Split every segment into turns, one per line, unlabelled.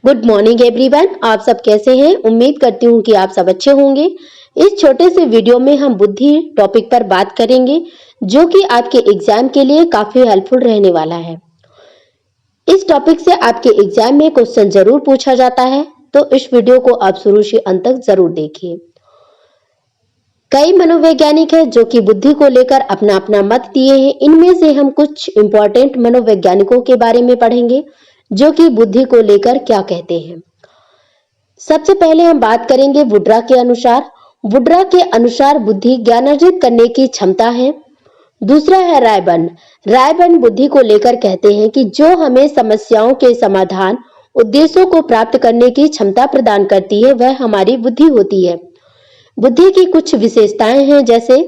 Good morning everyone. आप सब कैसे हैं? उम्मीद करती हूँ कि आप सब अच्छे होंगे। इस छोटे से वीडियो में हम बुद्धि टॉपिक पर बात करेंगे जो कि आपके एग्जाम के लिए काफी हेल्पफुल रहने वाला है। इस टॉपिक से आपके एग्जाम में क्वेश्चन जरूर पूछा जाता है, तो इस वीडियो को आप शुरू से अंत तक जरूर देखिए। कई मनोवैज्ञानिक हैं जो कि बुद्धि को लेकर अपना अपना मत दिए हैं। इनमें से हम कुछ इंपॉर्टेंट मनोवैज्ञानिकों के बारे में पढ़ेंगे जो कि बुद्धि को लेकर क्या कहते हैं। सबसे पहले हम बात करेंगे वुड्रा के अनुसार। वुड्रा के अनुसार बुद्धि ज्ञान अर्जित करने की क्षमता है। दूसरा है रायबर्न। रायबर्न बुद्धि को लेकर कहते हैं कि जो हमें समस्याओं के समाधान, उद्देश्यों को प्राप्त करने की क्षमता प्रदान करती है वह हमारी बुद्धि होती है। बुद्धि की कुछ विशेषताएं हैं, जैसे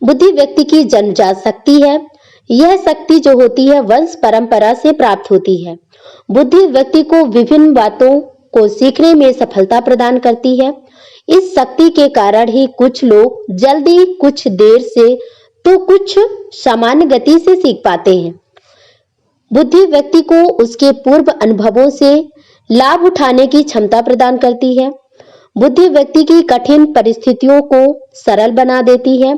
बुद्धि व्यक्ति की जन्मजात शक्ति है। यह शक्ति जो होती है वंश परंपरा से प्राप्त होती है। बुद्धि व्यक्ति को विभिन्न बातों को सीखने में सफलता प्रदान करती है। इस शक्ति के कारण ही कुछ लोग जल्दी, कुछ देर से तो कुछ सामान्य गति से सीख पाते हैं। बुद्धि व्यक्ति को उसके पूर्व अनुभवों से लाभ उठाने की क्षमता प्रदान करती है। बुद्धि व्यक्ति की कठिन परिस्थितियों को सरल बना देती है।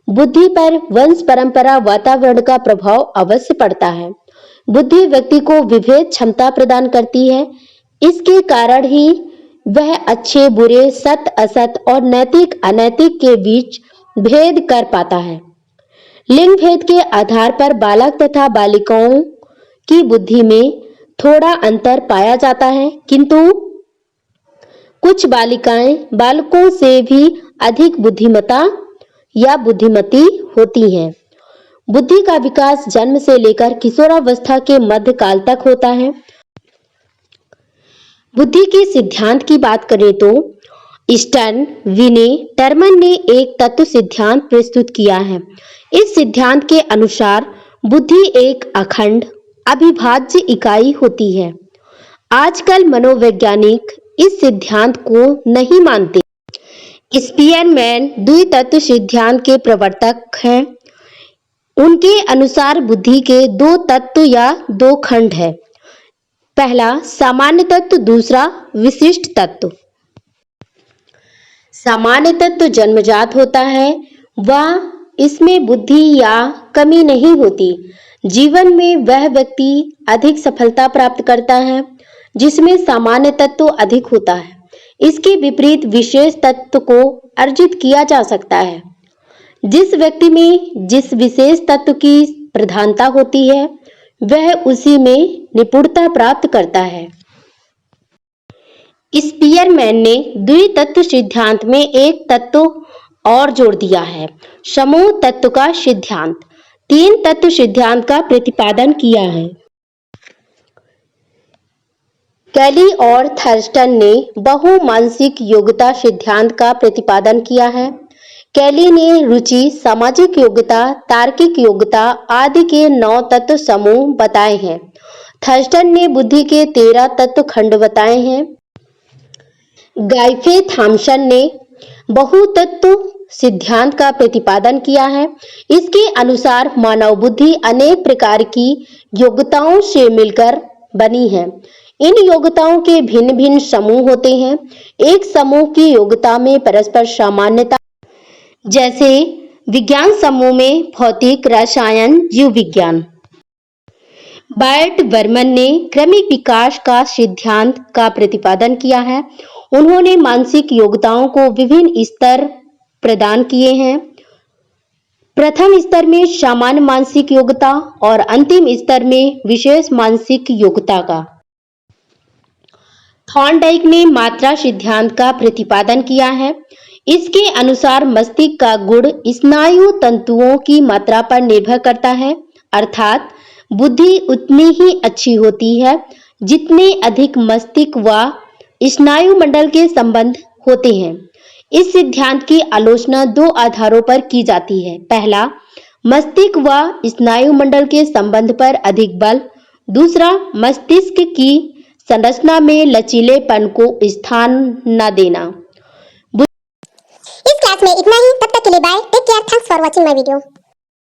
बुद्धि पर वंश परंपरा, वातावरण का प्रभाव अवश्य पड़ता है। बुद्धि व्यक्ति को विभेद क्षमता प्रदान करती है। इसके कारण ही वह अच्छे बुरे, सत्य असत और नैतिक अनैतिक के बीच भेद कर पाता है। लिंग भेद के आधार पर बालक तथा बालिकाओं की बुद्धि में थोड़ा अंतर पाया जाता है, किंतु कुछ बालिकाएं बालकों से भी अधिक बुद्धिमता या बुद्धिमती होती हैं। बुद्धि का विकास जन्म से लेकर किशोरावस्था के मध्य काल तक होता है। बुद्धि के सिद्धांत की बात करें तो स्टर्न, विने, टर्मन ने एक तत्व सिद्धांत प्रस्तुत किया है। इस सिद्धांत के अनुसार बुद्धि एक अखंड अविभाज्य इकाई होती है। आजकल मनोवैज्ञानिक इस सिद्धांत को नहीं मानते। स्पीयरमैन द्वितत्व सिद्धांत के प्रवर्तक हैं। उनके अनुसार बुद्धि के दो तत्व या दो खंड है। पहला सामान्य तत्व, दूसरा विशिष्ट तत्व। सामान्य तत्व जन्मजात होता है, वह इसमें बुद्धि या कमी नहीं होती। जीवन में वह व्यक्ति अधिक सफलता प्राप्त करता है जिसमें सामान्य तत्व अधिक होता है। इसके विपरीत विशेष तत्व को अर्जित किया जा सकता है। जिस व्यक्ति में जिस विशेष तत्व की प्रधानता होती है वह उसी में निपुणता प्राप्त करता है। स्पीयरमैन ने द्वितत्व सिद्धांत में एक तत्व और जोड़ दिया है, समूह तत्व का सिद्धांत। तीन तत्व सिद्धांत का प्रतिपादन किया है। कैली और थर्स्टन ने बहुमानसिक योग्यता सिद्धांत का प्रतिपादन किया है। कैली ने रुचि, सामाजिक योग्यता, तार्किक योग्यता आदि के 9 तत्व समूह बताए हैं। थर्स्टन ने बुद्धि के 13 तत्व खंड बताए हैं। गाइफे थॉमसन ने बहुतत्व सिद्धांत का प्रतिपादन किया है। इसके अनुसार मानव बुद्धि अनेक प्रकार की योग्यताओं से मिलकर बनी है। इन योग्यताओं के भिन्न भिन्न समूह होते हैं। एक समूह की योग्यता में परस्पर सामान्यता, जैसे विज्ञान समूह में भौतिक, रसायन, जीव विज्ञान। बर्ट बर्मन ने क्रमिक विकास का सिद्धांत का प्रतिपादन किया है। उन्होंने मानसिक योग्यताओं को विभिन्न स्तर प्रदान किए हैं। प्रथम स्तर में सामान्य मानसिक योग्यता और अंतिम स्तर में विशेष मानसिक योग्यता का। थॉर्नडाइक ने मात्रा सिद्धांत का प्रतिपादन किया है। इसके अनुसार मस्तिष्क का गुण स्नायु तंतुओं की मात्रा पर निर्भर करता है, अर्थात बुद्धि उतनी ही अच्छी होती है जितने अधिक मस्तिष्क व स्नायु मंडल के संबंध होते हैं। इस सिद्धांत की आलोचना 2 आधारों पर की जाती है। पहला, मस्तिष्क व स्नायु मंडल के संबंध पर अधिक बल। दूसरा, मस्तिष्क की संरचना में लचीलेपन को स्थान न देना।
इस क्लास में इतना ही। तब तक के लिए bye, take care, thanks for watching my video.